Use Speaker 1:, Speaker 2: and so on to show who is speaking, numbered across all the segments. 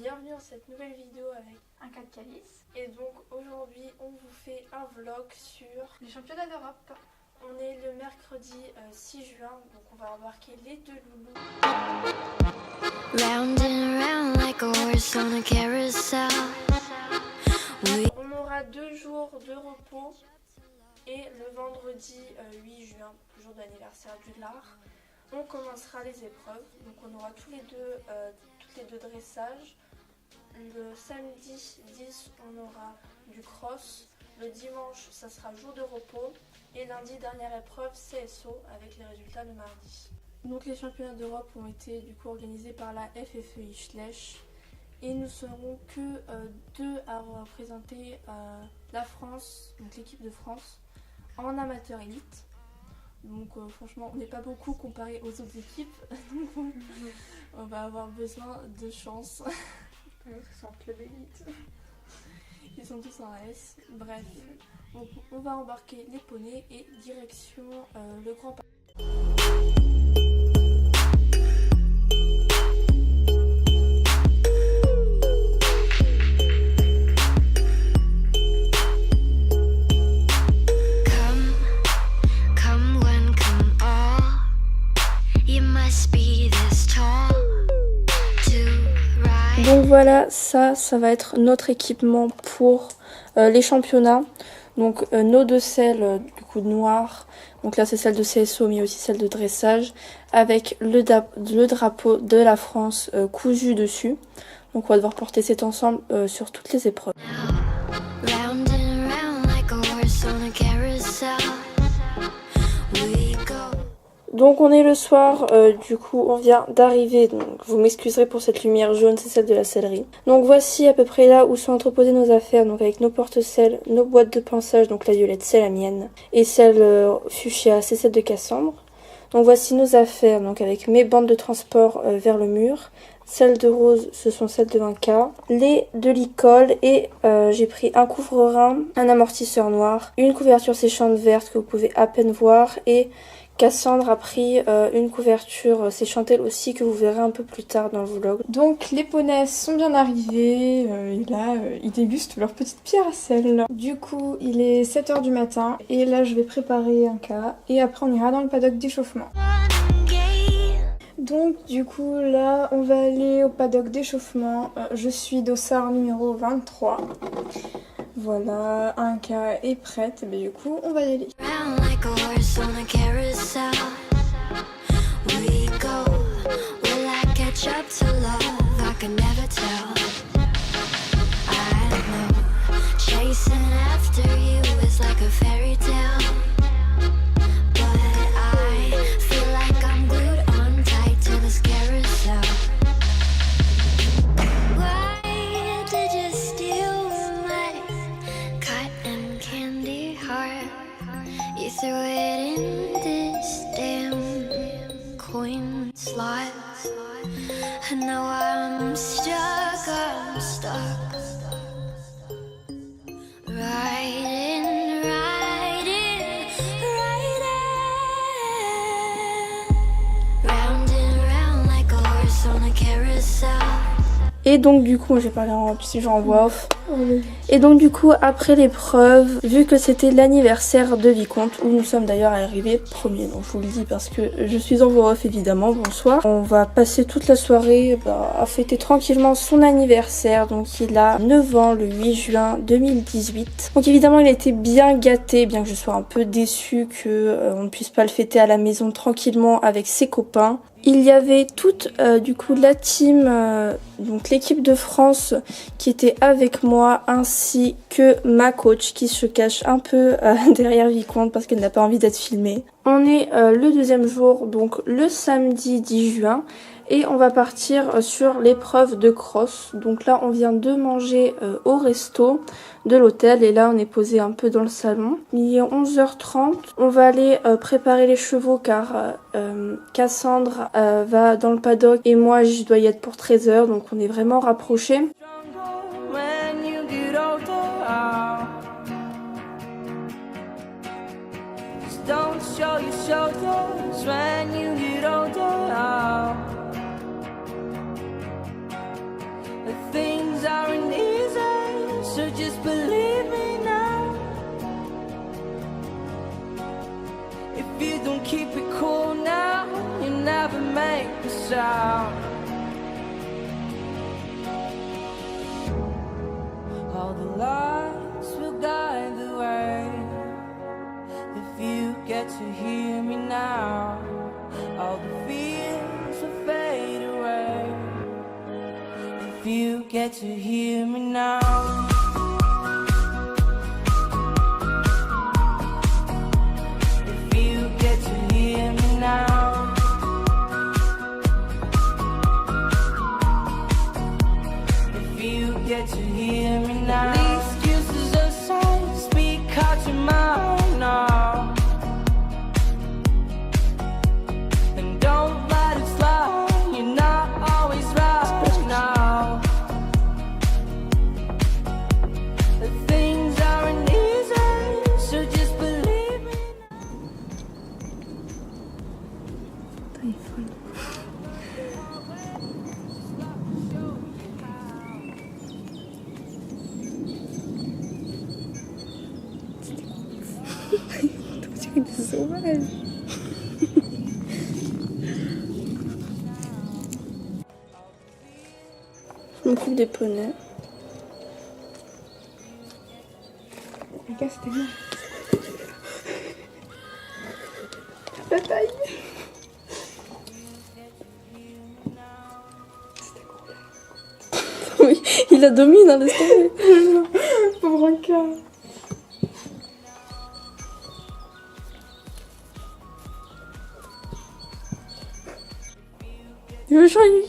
Speaker 1: bienvenue dans cette nouvelle vidéo avec
Speaker 2: un cas de calice.
Speaker 1: Et donc aujourd'hui on vous fait un vlog sur
Speaker 2: les championnats d'Europe.
Speaker 1: On est le mercredi 6 juin, donc on va embarquer les deux loulous.
Speaker 3: Round and round like a horse on a carousel.
Speaker 1: On aura 2 jours de repos et le vendredi 8 juin, jour d'anniversaire du Lard, on commencera les épreuves. Donc on aura toutes les deux dressages. Le samedi 10 on aura du cross. Le dimanche ça sera jour de repos. Et lundi dernière épreuve CSO avec les résultats le mardi. Donc les championnats d'Europe ont été du coup organisés par la FFEI Schlech. Et nous serons que deux à représenter la France, donc l'équipe de France, en amateur élite. Donc franchement on n'est pas beaucoup comparé aux autres équipes. Donc on va avoir besoin de chance.
Speaker 2: Ils sont en club élite.
Speaker 1: Ils sont tous en S. Bref, donc, on va embarquer les poneys et direction le Grand Palais. Donc voilà, ça va être notre équipement pour les championnats. Donc nos deux selles du coup noires, donc là c'est celle de CSO mais aussi celle de dressage, avec le drapeau de la France cousu dessus. Donc on va devoir porter cet ensemble sur toutes les épreuves. Donc on est le soir, du coup on vient d'arriver, donc vous m'excuserez pour cette lumière jaune, c'est celle de la sellerie. Donc voici à peu près là où sont entreposées nos affaires, donc avec nos porte-selles, nos boîtes de pinçage, donc la violette c'est la mienne, et celle fuchsia c'est celle de Cassandre. Donc voici nos affaires, donc avec mes bandes de transport vers le mur, celles de rose ce sont celles de 20K, les de licol et j'ai pris un couvre-rein, un amortisseur noir, une couverture séchante verte que vous pouvez à peine voir et Cassandre a pris une couverture séchante aussi que vous verrez un peu plus tard dans le vlog.
Speaker 2: Donc les poneys sont bien arrivés et là ils dégustent leur petite pierre à sel. Du coup il est 7h du matin et là je vais préparer un cas et après on ira dans le paddock d'échauffement. Donc du coup là on va aller au paddock d'échauffement. Je suis dossard numéro 23. Voilà, un cas est prête et bien du coup on va y aller.
Speaker 1: Et donc du coup, j'ai parlé en petit genre en voix off. Et donc du coup, après l'épreuve, vu que c'était l'anniversaire de Vicomte, où nous sommes d'ailleurs arrivés premiers, donc je vous le dis parce que je suis en voix off évidemment, bonsoir. On va passer toute la soirée à fêter tranquillement son anniversaire, donc il a 9 ans le 8 juin 2018. Donc évidemment il a été bien gâté, bien que je sois un peu déçue qu'on ne puisse pas le fêter à la maison tranquillement avec ses copains. Il y avait toute du coup la team, donc l'équipe de France qui était avec moi, ainsi que ma coach qui se cache un peu derrière Vicomte parce qu'elle n'a pas envie d'être filmée. On est le deuxième jour, donc le samedi 10 juin. Et on va partir sur l'épreuve de cross. Donc là on vient de manger au resto de l'hôtel et là on est posé un peu dans le salon. Il est 11h30. On va aller préparer les chevaux car Cassandre va dans le paddock et moi je dois y être pour 13h, donc on est vraiment rapprochés. Don't show your shoulders when you get older.
Speaker 4: The things aren't easy, so just believe me now. If you don't keep it cool now, you never make a sound. All the lights will guide the way. If you get to hear me now, all the fears will fade away. If you get to hear me now. If you get to hear me now. If you get to hear me now. The excuses aside, speak out your mind now. And don't let it slide, you're not always right now. The things aren't easy, so just believe me.
Speaker 1: Des sauvages. Je me coupe des poneys.
Speaker 2: Les gars, c'était bien. La taille.
Speaker 1: Oui, il la domine, hein, laisse tomber.
Speaker 2: Pauvre cas.
Speaker 1: Il veut changer.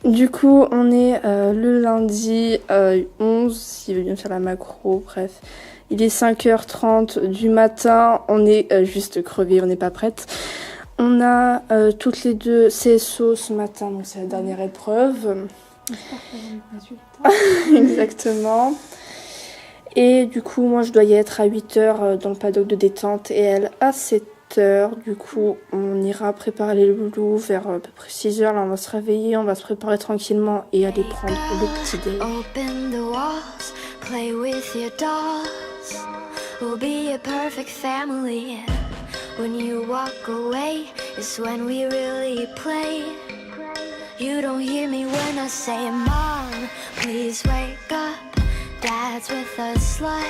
Speaker 1: Du coup, on est le lundi 11, s'il veut bien faire la macro, bref. Il est 5h30 du matin, on est juste crevés, on n'est pas prêtes. On a toutes les deux CSO ce matin, donc c'est la dernière épreuve. Exactement. Et du coup, moi je dois y être à 8h dans le paddock de détente et elle à 7h. Du coup, on ira préparer les loulous vers à peu près 6h. Là, on va se réveiller, on va se préparer tranquillement et aller prendre le petit déj.
Speaker 3: Open the walls, play with your dolls. We'll be a perfect family. When you walk away, it's when we really play. You don't hear me when I say, Mom, please wake up. Dad's with a slut,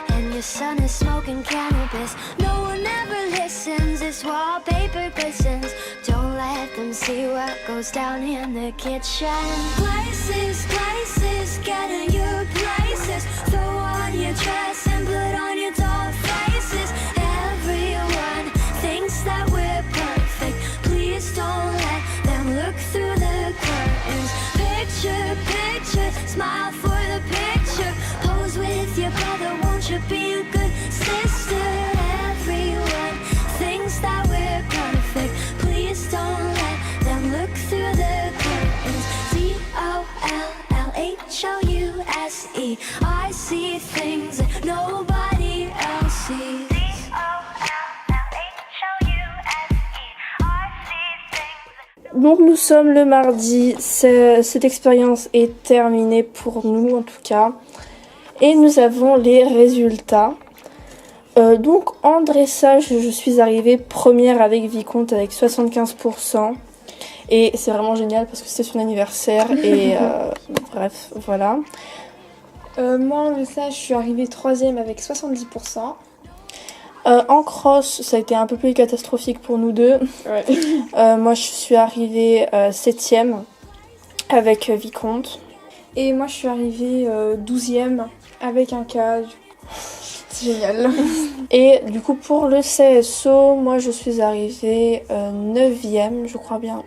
Speaker 3: and your son is smoking cannabis. No one ever listens, this wallpaper glistens. Don't let them see what goes down in the kitchen. Places, places, get in your places. Throw on your dress and put on your doll faces. Everyone thinks that we're perfect. Please don't let them look through the curtains. Picture, picture, smile for the picture. Pose with your brother, won't you be a good sister? Everyone thinks that we're perfect. Please don't let them look through the curtains. DOLLHOUSE. I see things that nobody else sees.
Speaker 1: Donc nous sommes le mardi, cette expérience est terminée pour nous en tout cas. Et nous avons les résultats. Donc en dressage, je suis arrivée première avec Vicomte avec 75%. Et c'est vraiment génial parce que c'était son anniversaire et bref, voilà.
Speaker 2: Moi en dressage, je suis arrivée 3ème avec 70%.
Speaker 1: En cross, ça a été un peu plus catastrophique pour nous deux.
Speaker 2: Ouais.
Speaker 1: Moi, je suis arrivée 7ème avec Vicomte.
Speaker 2: Et moi, je suis arrivée 12ème avec un cas. C'est génial.
Speaker 1: Et du coup, pour le CSO, moi, je suis arrivée 9ème, je crois bien.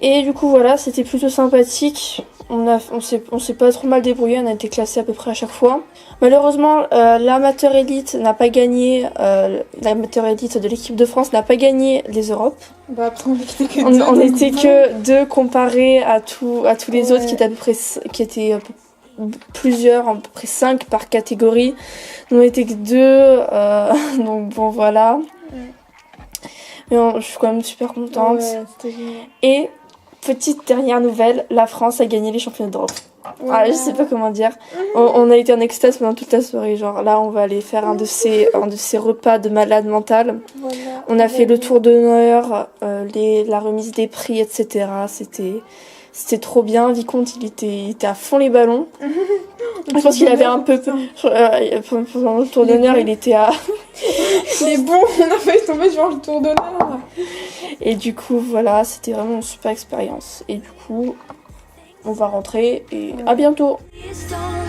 Speaker 1: Et du coup, voilà, c'était plutôt sympathique. On s'est pas trop mal débrouillé, on a été classé à peu près à chaque fois. Malheureusement, l'amateur élite n'a pas gagné, l'amateur élite de l'équipe de France n'a pas gagné les Europes.
Speaker 2: Bah après, on
Speaker 1: était que deux comparés à tous les autres qui étaient à peu près, qui étaient plusieurs, à peu près 5 par catégorie. Nous on était que 2, donc bon voilà. Mais je suis quand même super contente.
Speaker 2: Ouais, c'était génial.
Speaker 1: Et petite dernière nouvelle, la France a gagné les championnats d'Europe.
Speaker 2: Ouais.
Speaker 1: Ah, je sais pas comment dire. On a été en extase pendant toute la soirée. Genre là, on va aller faire un de ces repas de malade mental.
Speaker 2: Voilà.
Speaker 1: On a fait le tour d'honneur, la remise des prix, etc. C'était trop bien. Vicomte, il était à fond les ballons. Je pense qu'il avait un peu peur. Pendant le tour d'honneur, il était à...
Speaker 2: Mais bon, on a failli tomber sur le tour d'honneur.
Speaker 1: Et du coup, voilà, c'était vraiment une super expérience. Et du coup, on va rentrer et à bientôt.
Speaker 3: Please don't